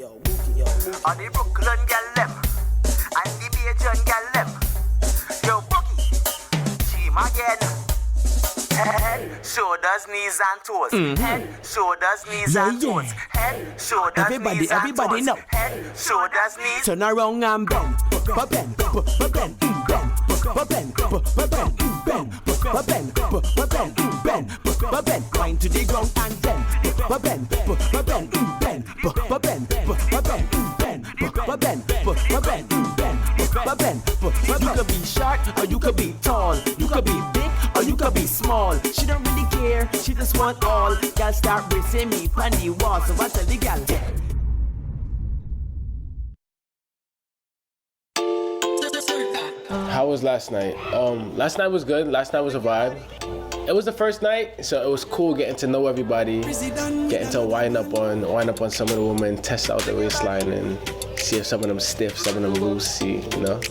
On the Brooklyn gal them, and the Bajan gal them. Yo, Boogie, team again. Head, shoulders, knees and toes. Head, shoulders, knees and toes. Head, shoulders, knees and toes. Know. Head, shoulders, knees. Turn around and bend, bend. Wind to the ground and bend. You could be short or you could be tall. You could be big or you could be small. She don't really care, she just want all. Y'all start racing me on the wall, so I tell the gal. How was last night? Last night was good. Last night was a vibe. It was the first night, so it was cool getting to know everybody, getting to wind up on some of the women, test out the waistline, and see if some of them stiff, some of them loose. See, you know.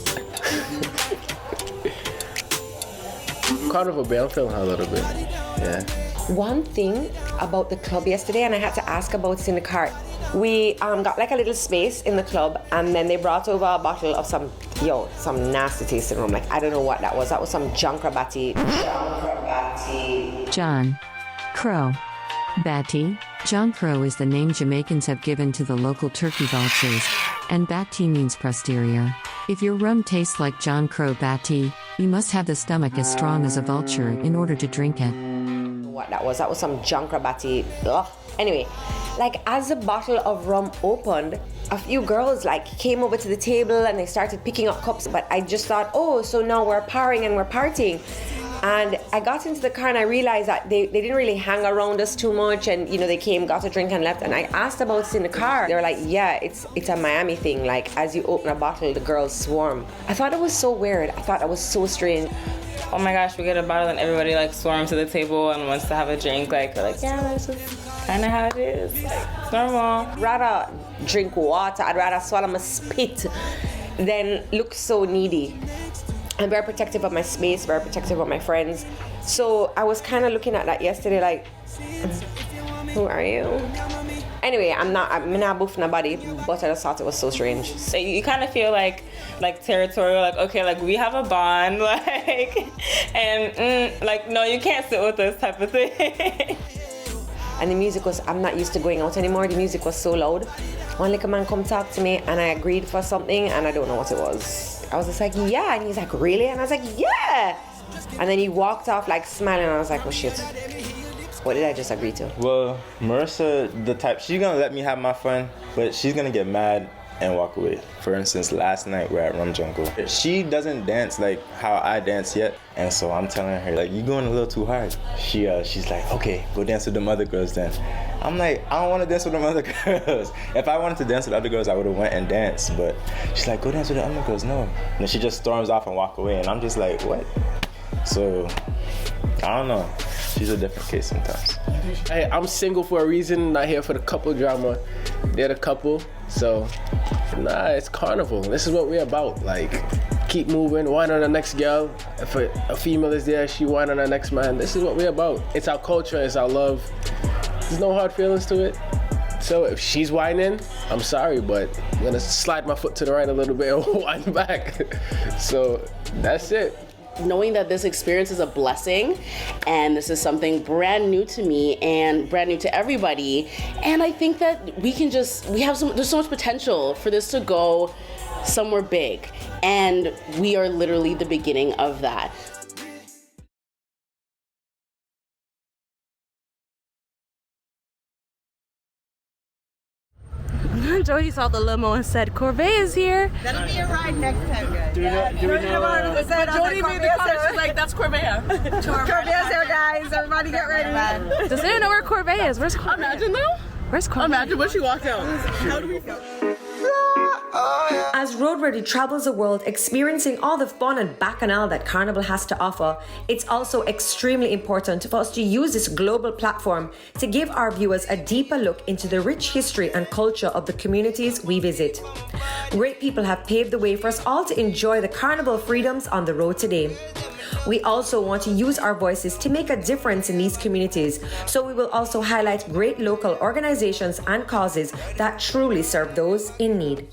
Carnival Bay, I'm feeling her a little bit. Yeah. One thing about the club yesterday, and I had to ask about it in the car. We got like a little space in the club, and then they brought over a bottle of some nasty tasting rum. Like, I don't know what that was. That was some Junkrabati. John Crow Batty. John Crow is the name Jamaicans have given to the local turkey vultures, and Batty means posterior. If your rum tastes like John Crow Batty, you must have the stomach as strong as a vulture in order to drink it. What that was some Junkrabati. Ugh. Anyway, like as the bottle of rum opened, a few girls like came over to the table and they started picking up cups, but I just thought, oh, so now we're partying and we're partying. And I got into the car and I realized that they didn't really hang around us too much, and you know, they came, got a drink and left. And I asked about it in the car. They were like, yeah, it's a Miami thing. Like as you open a bottle, the girls swarm. I thought it was so weird. I thought that was so strange. Oh my gosh, we get a bottle and everybody like swarms to the table and wants to have a drink. Like we're like, yeah, that's just kind of how it is. Like, it's normal. Rather drink water. I'd rather swallow my spit than look so needy. I'm very protective of my space, very protective of my friends. So I was kind of looking at that yesterday, like, who are you? Anyway, I'm not buffing nobody, but I just thought it was so strange. So you kind of feel like territorial, like, okay, like we have a bond, like, and like, no, you can't sit with us type of thing. And the music was, I'm not used to going out anymore. The music was so loud. One little man come talk to me and I agreed for something and I don't know what it was. I was just like, yeah. And he's like, really? And I was like, yeah. And then he walked off like smiling and I was like, oh shit. What did I just agree to? Well, Marissa, the type, she's gonna let me have my fun, but she's gonna get mad and walk away. For instance, last night we're at Rum Jungle. She doesn't dance like how I dance yet, and so I'm telling her, like, you're going a little too hard. She's like, okay, go dance with them other girls then. I'm like, I don't want to dance with them other girls. If I wanted to dance with other girls, I would have went and danced, but she's like, go dance with the other girls, no. And then she just storms off and walk away, and I'm just like, what? So, I don't know. She's a different case sometimes. Hey, I'm single for a reason, not here for the couple drama. They're the couple, so nah, it's carnival. This is what we're about. Like, keep moving, wine on the next girl. If a female is there, she wine on the next man. This is what we're about. It's our culture, it's our love. There's no hard feelings to it. So if she's whining, I'm sorry, but I'm gonna slide my foot to the right a little bit and whine back. So that's it. Knowing that this experience is a blessing and this is something brand new to me and brand new to everybody, and I think that there's so much potential for this to go somewhere big, and we are literally the beginning of that. Jody saw the limo and said, Corvée is here. That'll be a ride next time, guys. Do we know? Jody made the comment. She's like, that's Corvée. Corvée's here, guys. Everybody get ready. Does anyone know where Corvée is? Where's Corvée? Imagine though. Where's Corvée? Imagine when she walked out. How do we feel? As Road Ready travels the world experiencing all the fun and bacchanal that Carnival has to offer, it's also extremely important for us to use this global platform to give our viewers a deeper look into the rich history and culture of the communities we visit. Great people have paved the way for us all to enjoy the Carnival freedoms on the road today. We also want to use our voices to make a difference in these communities. So we will also highlight great local organizations and causes that truly serve those in need.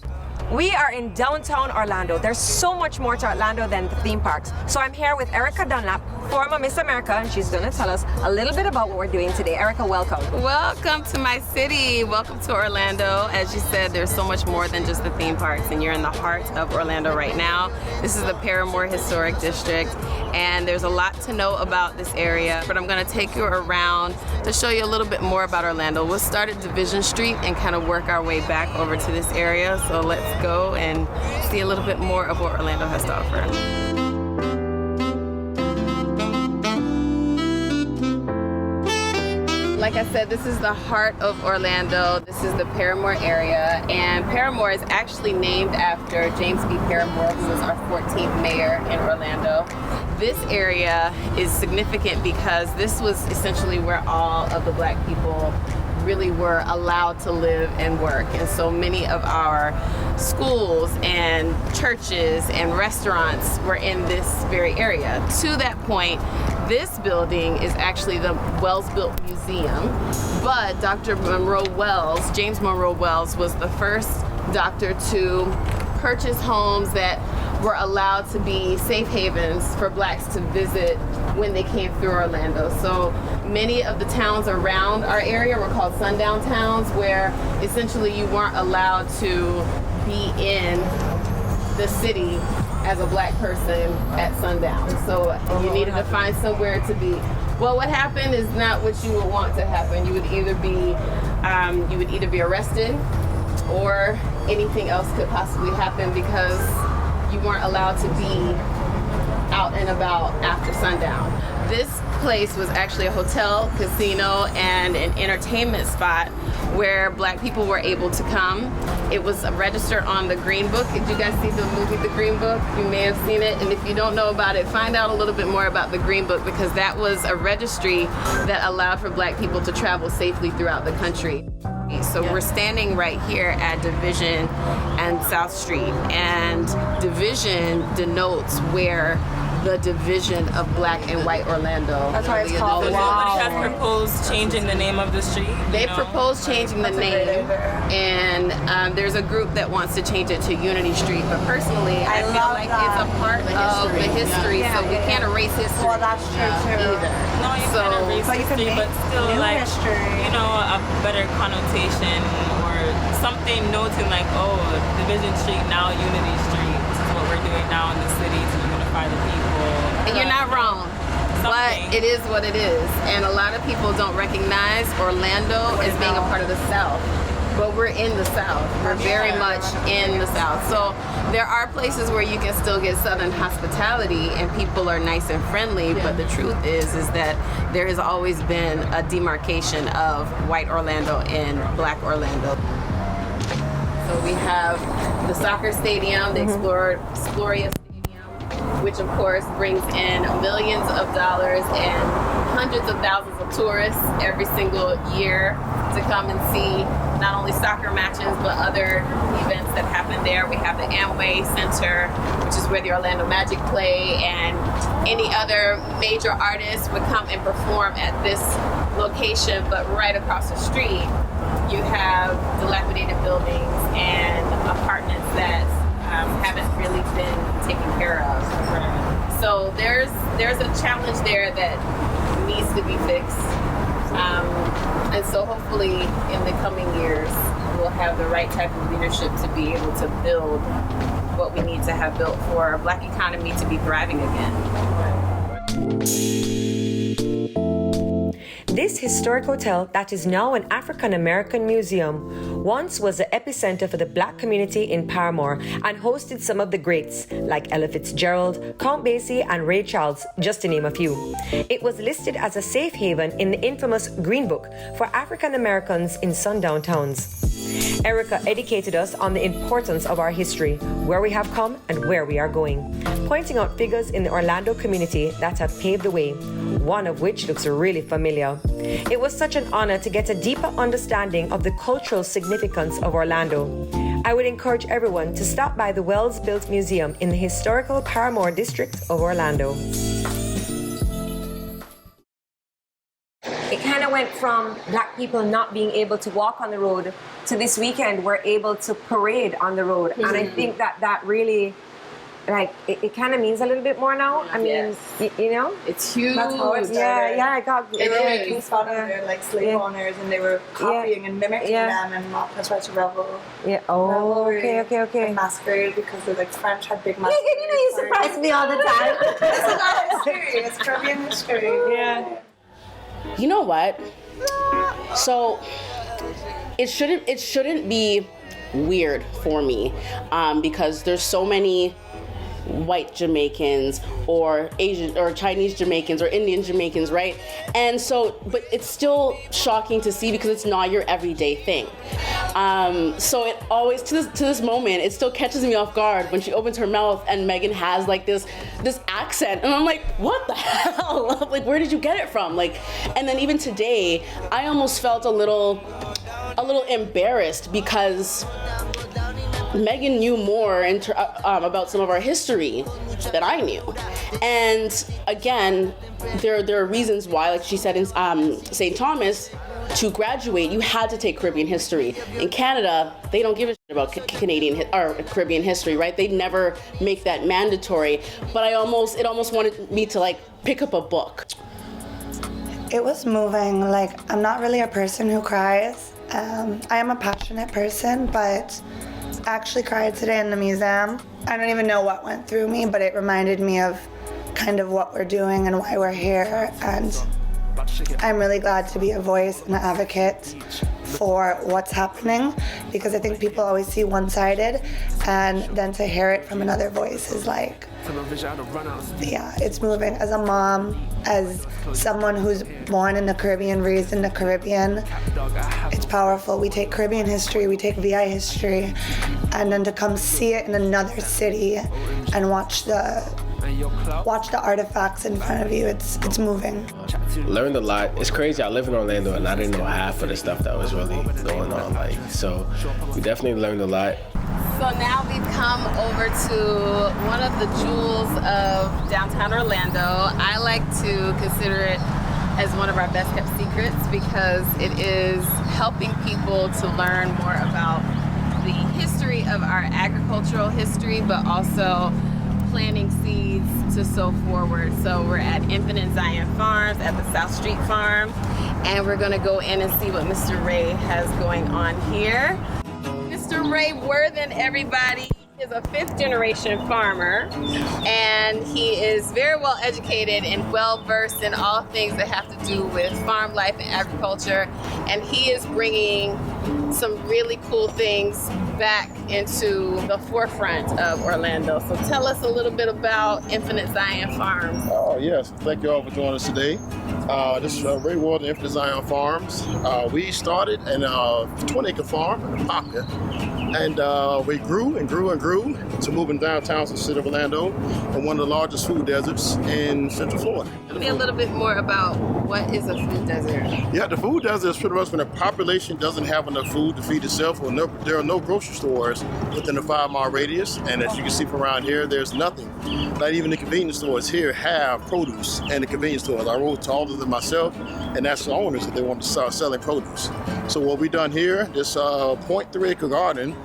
We are in downtown Orlando. There's so much more to Orlando than the theme parks. So I'm here with Erica Dunlap, former Miss America, and she's going to tell us a little bit about what we're doing today. Erica, welcome. Welcome to my city. Welcome to Orlando. As you said, there's so much more than just the theme parks, and you're in the heart of Orlando right now. This is the Paramore Historic District, and there's a lot to know about this area, but I'm going to take you around to show you a little bit more about Orlando. We'll start at Division Street and kind of work our way back over to this area. So let's go and see a little bit more of what Orlando has to offer. Like I said, this is the heart of Orlando. This is the Paramore area, and Paramore is actually named after James B. Paramore, who was our 14th mayor in Orlando. This area is significant because this was essentially where all of the black people really were allowed to live and work. And so many of our schools and churches and restaurants were in this very area. To that point, this building is actually the Wells-Built Museum, but Dr. Monroe Wells, James Monroe Wells, was the first doctor to purchase homes that were allowed to be safe havens for blacks to visit when they came through Orlando. So many of the towns around our area were called sundown towns, where essentially you weren't allowed to be in the city as a black person at sundown. So you needed to find somewhere to be. Well, what happened is not what you would want to happen. You would either be arrested, or anything else could possibly happen because you weren't allowed to be out and about after sundown. This place was actually a hotel, casino, and an entertainment spot where black people were able to come. It was registered on the Green Book. Did you guys see the movie The Green Book? You may have seen it, and if you don't know about it, find out a little bit more about the Green Book, because that was a registry that allowed for black people to travel safely throughout the country. So we're standing right here at Division and South Street, and Division denotes where the division of black and white Orlando. That's why it's called. So somebody has proposed changing the name of the street? They proposed changing the name, and there's a group that wants to change it to Unity Street. But personally, I feel like it's a part of the history, so we can't erase history. Well, that's true too. Either. No, you can't erase history, but still, like, you know, a better connotation or something noting like, oh, Division Street, now Unity Street. This is what we're doing now in the city to unify the people. And you're not wrong. But it is what it is. And a lot of people don't recognize Orlando as being a part of the South. But we're in the South. We're very much in the South. So there are places where you can still get Southern hospitality and people are nice and friendly, but the truth is that there has always been a demarcation of white Orlando and black Orlando. So we have the soccer stadium, the Exploria Stadium, which of course brings in millions of dollars and hundreds of thousands of tourists every single year to come and see not only soccer matches but other events that happen there. We have the Amway Center, which is where the Orlando Magic play, and any other major artists would come and perform at this location. But right across the street, you have dilapidated buildings and apartments that haven't really been taken care of. So there's a challenge there that needs to be fixed. And so hopefully in the coming years, we'll have the right type of leadership to be able to build what we need to have built for our black economy to be thriving again. This historic hotel, that is now an African American museum, once was the epicenter for the black community in Paramore and hosted some of the greats like Ella Fitzgerald, Count Basie, and Ray Charles, just to name a few. It was listed as a safe haven in the infamous Green Book for African Americans in sundown towns. Erica educated us on the importance of our history, where we have come and where we are going, pointing out figures in the Orlando community that have paved the way, one of which looks really familiar. It was such an honor to get a deeper understanding of the cultural significance of Orlando. I would encourage everyone to stop by the Wells-Built Museum in the historical Paramore district of Orlando. went from black people not being able to walk on the road to this weekend we're able to parade on the road. And I think that really, like, it kind of means a little bit more now. I mean, you know? It's huge. That's how it started. Yeah, I got They were making fun of their like slave owners, and they were copying and mimicking them, and Martha tried to revel. Yeah. Oh, okay. And masquerade because the like French had big masquerade. You know, you surprise me all the time. This is our history. It's Caribbean history. Yeah. You know what? So it shouldn't be weird for me, because there's so many white Jamaicans or Asian or Chinese Jamaicans or Indian Jamaicans, right? And so, but it's still shocking to see because it's not your everyday thing. So it always, to this moment, it still catches me off guard when she opens her mouth and Megan has like this accent, and I'm like, what the hell? Like, where did you get it from? Like, and then even today, I almost felt a little embarrassed because Megan knew more about some of our history than I knew. And again, there are reasons why, like she said in St. Thomas, to graduate, you had to take Caribbean history. In Canada, they don't give a shit about Canadian or Caribbean history, right? They never make that mandatory. But it almost wanted me to like pick up a book. It was moving. Like, I'm not really a person who cries. I am a passionate person, but I actually cried today in the museum. I don't even know what went through me, but it reminded me of kind of what we're doing and why we're here. And I'm really glad to be a voice and an advocate for what's happening, because I think people always see one-sided, and then to hear it from another voice is like, yeah, it's moving. As a mom, as someone who's born in the Caribbean, raised in the Caribbean, it's powerful. We take Caribbean history, we take VI history, and then to come see it in another city and watch the artifacts in front of you, it's moving. Learned a lot. It's crazy. I live in Orlando and I didn't know half of the stuff that was really going on. Like, so we definitely learned a lot. So now we've come over to one of the jewels of downtown Orlando. I like to consider it as one of our best kept secrets because it is helping people to learn more about the history of our agricultural history, but also planting seeds to sow forward. So we're at Infinite Zion Farms at the South Street Farm, and we're gonna go in and see what Mr. Ray has going on here. Mr. Ray Worthen, everybody, is a 5th generation farmer, and he is very well educated and well versed in all things that have to do with farm life and agriculture, and he is bringing some really cool things back into the forefront of Orlando. So tell us a little bit about Infinite Zion Farms. Oh yes, thank you all for joining us today. This is Ray Worthen, Infinite Zion Farms. We started in a 20-acre farm in Apopka, and we grew and grew and grew to moving downtown to the city of Orlando on one of the largest food deserts in Central Florida. Tell me a little bit more about what is a food desert. Yeah, the food desert is pretty much when the population doesn't have enough food to feed itself, or there are no grocery stores within a 5-mile radius. And as you can see from around here, there's nothing. Not even the convenience stores here have produce, and the convenience stores. I wrote to all of them myself, and that's the owners that they want to start selling produce. So what we've done here, this 0.3-acre garden,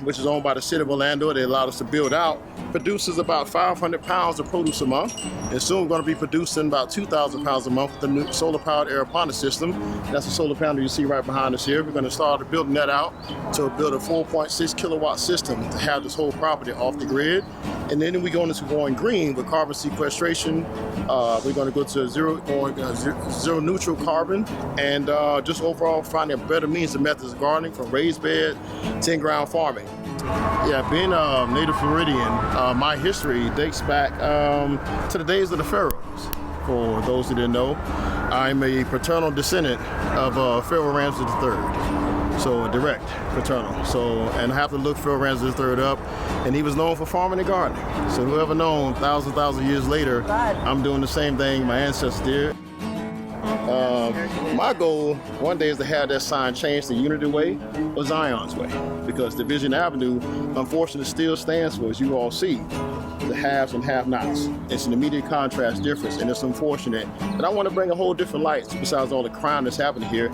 which is owned by the city of Orlando, they allowed us to build out, produces about 500 pounds of produce a month. And soon we're going to be producing about 2,000 pounds a month with the new solar-powered aeroponics system. That's the solar panel you see right behind us here. We're going to start building that out to build a 4.6 kilowatt system to have this whole property off the grid. And then we're going into going green with carbon sequestration. We're going to go to zero neutral carbon, and just overall finding better means and methods of gardening, from raised bed to in-ground farming. Yeah, being a native Floridian, my history dates back to the days of the pharaohs. For those who didn't know, I'm a paternal descendant of Pharaoh Ramses III. So direct paternal. So, and I have to look Pharaoh Ramses III up, and he was known for farming and gardening. So whoever known, thousands of years later, I'm doing the same thing my ancestors did. My goal one day is to have that sign changed to Unity Way or Zion's Way, because Division Avenue, unfortunately, still stands for, as you all see, the haves and have-nots. It's an immediate contrast difference, and it's unfortunate. And I want to bring a whole different light, besides all the crime that's happening here.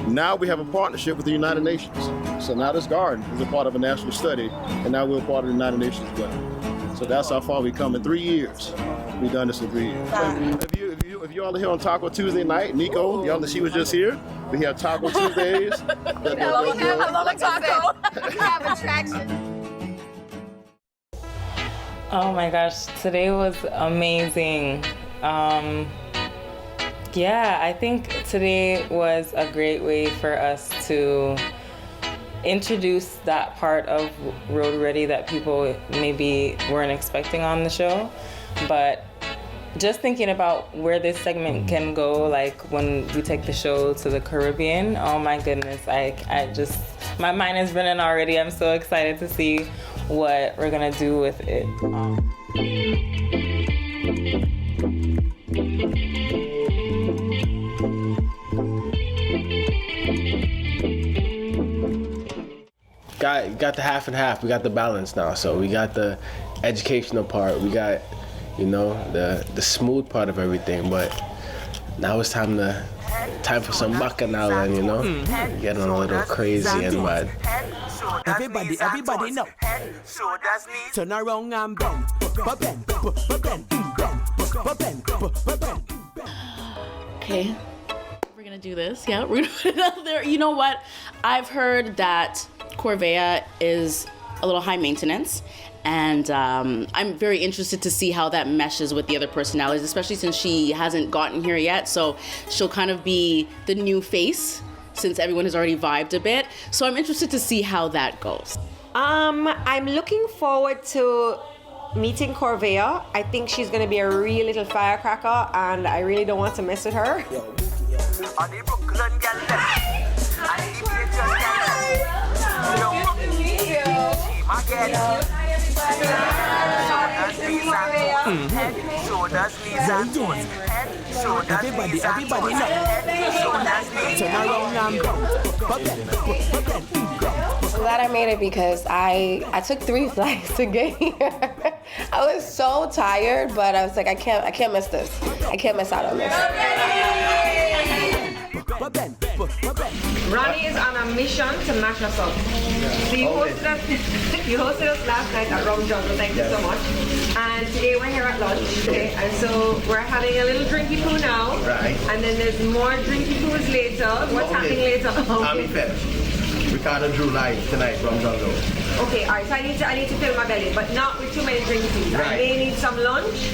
Now we have a partnership with the United Nations. So now this garden is a part of a national study, and now we're a part of the United Nations as well. So that's how far we've come in 3 years. We've done this in 3 years. If you all are here on Taco Tuesday night, Nico, y'all know she was just here. We have Taco Tuesdays. I love a taco. We have attraction. Oh my gosh, today was amazing. Yeah, I think today was a great way for us to introduce that part of Road Ready that people maybe weren't expecting on the show. But just thinking about where this segment can go, like when we take the show to the Caribbean, oh my goodness, I just, my mind is running already. I'm so excited to see what we're gonna do with it. Got the half and half. We got the balance now. So we got the educational part. We got, you know, the smooth part of everything. But now it's time for some bacchanal and, you know, getting a little crazy and mad. Everybody know. Turn around and bend. Okay, we're gonna do this. Yeah, we're gonna put it out there. You know what? I've heard that Corvea is a little high maintenance, and I'm very interested to see how that meshes with the other personalities, especially since she hasn't gotten here yet. So she'll kind of be the new face since everyone has already vibed a bit. So I'm interested to see how that goes. I'm looking forward to meeting Corvea. I think she's gonna be a real little firecracker, and I really don't want to mess with her. Everybody know. Turn around and I'm glad I made it because I took 3 flights to get here. I was so tired, but I was like, I can't miss this. I can't miss out on this. Ronnie is on a mission to mash us up. So you hosted us last night at Rum Jungle, thank you so much. And today we're here at lunch, okay? And so we're having a little drinky poo now. Right. And then there's more drinky poos later. What's happening later? I'm fed. Ricardo Drew live tonight, Rum Jungle. Okay, alright, so I need to fill my belly, but not with too many drinky poos. Right. I may need some lunch.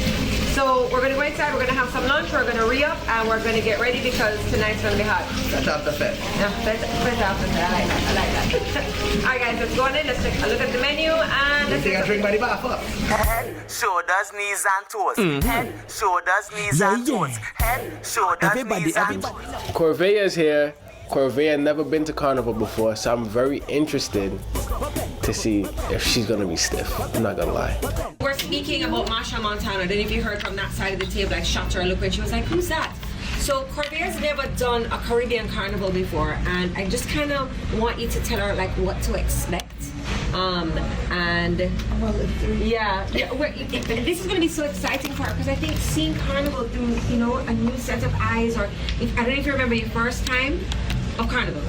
So we're gonna go inside, we're gonna have some lunch, we're gonna re-up, and we're gonna get ready because tonight's gonna be hot. That's after fed. Yeah, that's after that. I like that. Alright guys, let's go on in, let's take a look at the menu and let's take a drink by the bar up. Head, shoulders, knees and toes. Head, shoulders, knees and toes. Head, shoulders, knees and toes. Corvea is here. Corvea never been to Carnival before, so I'm very interested to see if she's gonna be stiff. I'm not gonna lie. We're speaking about Marsha Montana. I don't know if you heard from that side of the table, like shot her a look when she was like, who's that? So Corvea's never done a Caribbean carnival before, and I just kind of want you to tell her like what to expect. This is going to be so exciting for her because I think seeing Carnival through, you know, a new set of eyes, or I don't know if you remember your first time of Carnival.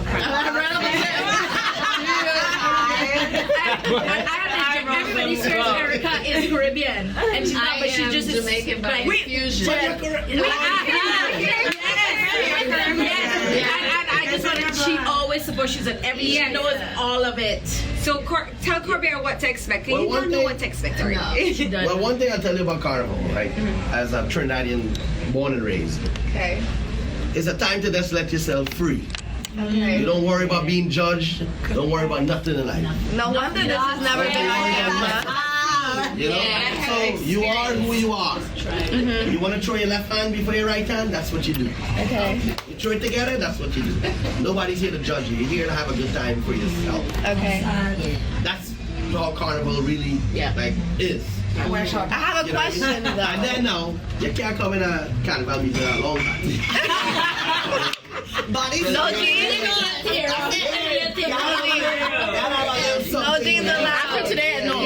Everybody's first Erica is Caribbean, and she's not, but she just is Jamaican by infusion. I just wanted. She always supports. She's at every. She knows all of it. So tell Corvea what to expect. You don't know what to expect, right? No, well, one thing I'll tell you about Carnival, right? As a Trinidadian born and raised. Okay. It's a time to just let yourself free. Okay. You don't worry about being judged. Don't worry about nothing in life. No wonder this has never been You know? So you are who you are. You want to throw your left hand before your right hand? That's what you do. Okay. You throw it together? That's what you do. Nobody's here to judge you. You're here to have a good time for yourself. Okay. That's how Carnival really is. I have a question, though. And then now, you can't come in a carnival meeting a long time. Body No jeans. No jeans allowed. After today, no. I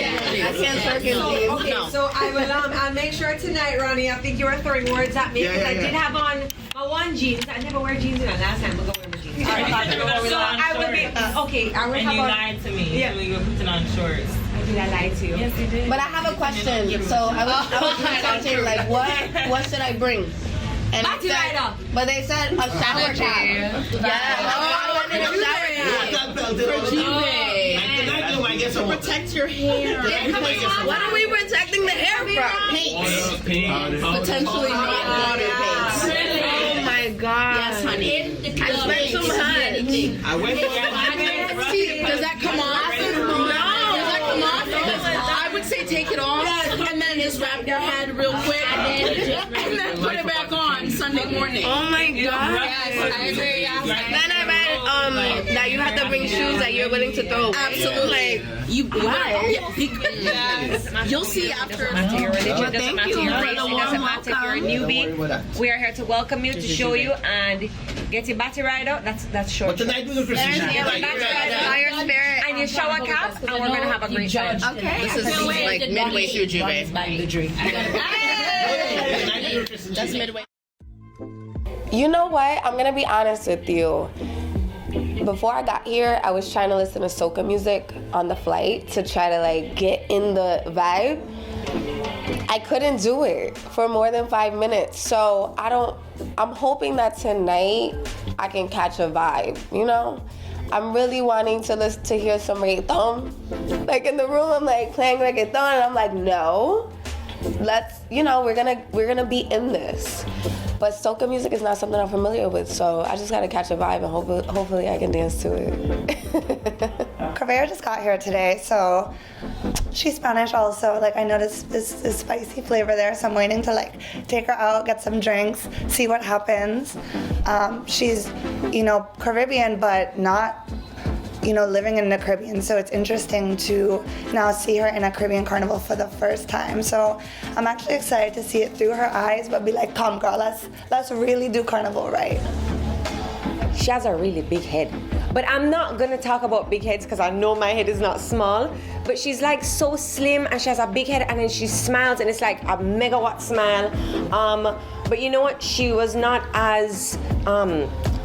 can't circle jeans. Okay, No. so I will I'll make sure tonight, Ronnie. I think you were throwing words at me because I did have on my one jeans. I never wear jeans in it. Last time, we'll go wear my jeans. So I will be okay. I will and have you on. lied to me. Yeah. So you were putting on shorts. Did I lie to you? Yes, you did. But I have a question. So I was consulting, like, what should I bring? And Batty rider. But they said a shower cap. Yeah, I wanted a shower cap. For Juve. To protect your hair. What are we protecting the hair from? Paint. Potentially water paints. Oh my god. Yes, honey. I spent some honey. Does that come off? No. Does that come off? I would say take it off and then just wrap your head real quick and then put it back on Sunday morning. Oh my god. Yes, I agree. Then I read that you have to bring shoes that you're willing to throw away. Absolutely. You why? Yes. You'll see after. Matter your religion, But doesn't thank matter you your for race, the it doesn't warm matter if you're a newbie. We are here to welcome you, to show you, and get your batty ride out. That's short. But tonight we're going to There's proceed. your batty ride out, your spirit, and your shower cap, and we're gonna have a great time. Okay. This is like midway through Juve. That's midway. You know what? I'm gonna be honest with you. Before I got here, I was trying to listen to soca music on the flight to try to like get in the vibe. I couldn't do it for more than 5 minutes. So I'm hoping that tonight I can catch a vibe, you know? I'm really wanting to hear some reggaeton. Like in the room, I'm like playing reggaeton and I'm like, no. We're gonna be in this. But soca music is not something I'm familiar with, so I just gotta catch a vibe and hopefully I can dance to it. Corvea just got here today, so she's Spanish also. Like I noticed this spicy flavor there, so I'm waiting to like take her out, get some drinks, see what happens. She's, Caribbean, but not, living in the Caribbean. So it's interesting to now see her in a Caribbean carnival for the first time. So I'm actually excited to see it through her eyes, but be like, come girl, let's really do carnival right. She has a really big head. But I'm not gonna talk about big heads because I know my head is not small. But she's like so slim and she has a big head and then she smiles and it's like a megawatt smile. But you know what? She was not as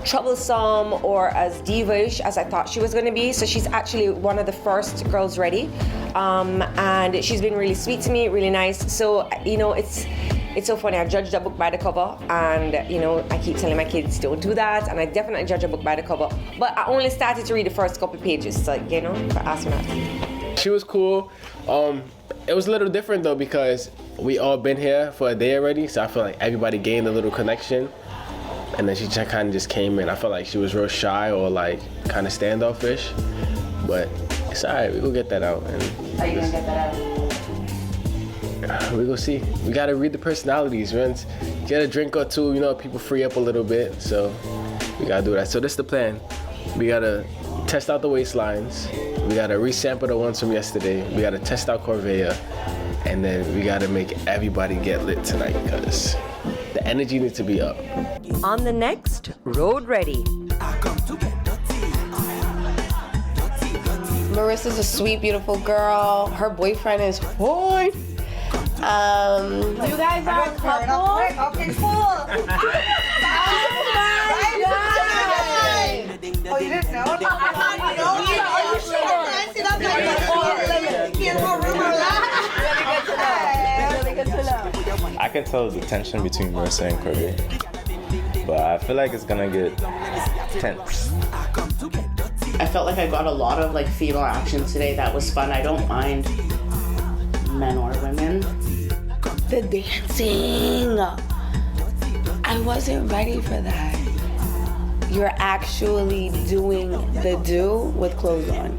troublesome or as diva-ish as I thought she was gonna be. So she's actually one of the first girls ready. And she's been really sweet to me, really nice. So, it's so funny. I judged a book by the cover, and I keep telling my kids don't do that, and I definitely judge a book by the cover. But I only started to read the first couple pages, so for astronauts. She was cool. It was a little different though because we all been here for a day already, so I feel like everybody gained a little connection. And then she kind of just came in. I felt like she was real shy or like kind of standoffish, but it's alright. We gonna get that out. And Are you gonna get that out? we gonna see. We gotta read the personalities, man. Get a drink or two, people free up a little bit. So we gotta do that. So this is the plan. We gotta test out the waistlines. We gotta resample the ones from yesterday. We gotta test out Corvea. And then we gotta make everybody get lit tonight because the energy needs to be up. On the next Road Ready. Marissa's a sweet, beautiful girl. Her boyfriend is fine. You guys are a couple? Okay, cool. Oh, you didn't know? I can tell the tension between Marissa and Corvea, but I feel like it's gonna get tense. I felt like I got a lot of like female action today. That was fun. I don't mind men or women. The dancing. I wasn't ready for that. You're actually doing the do with clothes on.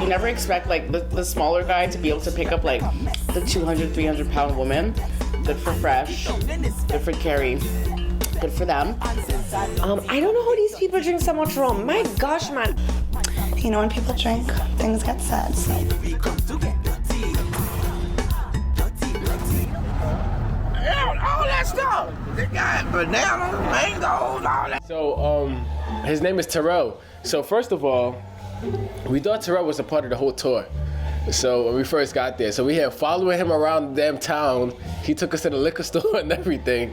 You never expect like the smaller guy to be able to pick up like the 200, 300 pound woman. Good for Fresh. Good for Carrie. Good for them. I don't know how these people drink so much rum. My gosh, man. you know, when people drink, things get said. So. All that stuff. They got bananas, mangoes, all that. So, his name is Terrell. So first of all, we thought Terrell was a part of the whole tour. So when we first got there, so we had following him around the damn town. He took us to the liquor store and everything.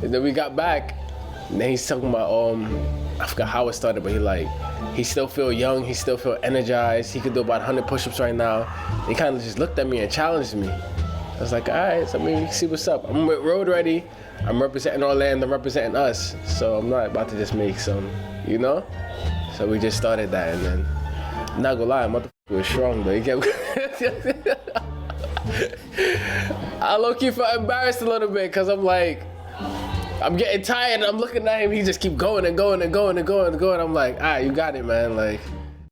And then we got back, and then he's talking about, I forgot how it started, but he still feel young, he still feel energized. He could do about 100 push-ups right now. He kind of just looked at me and challenged me. I was like, all right, so maybe see what's up. I'm with Road Ready. I'm representing Orlando, I'm representing us. So I'm not about to just make some, you know? So we just started that, and then, I'm not gonna lie, motherfucker was strong though. He kept I low-key felt embarrassed a little bit, cause I'm like, I'm getting tired, I'm looking at him, he just keep going and going and going and going and going. I'm like, all right, you got it, man, like.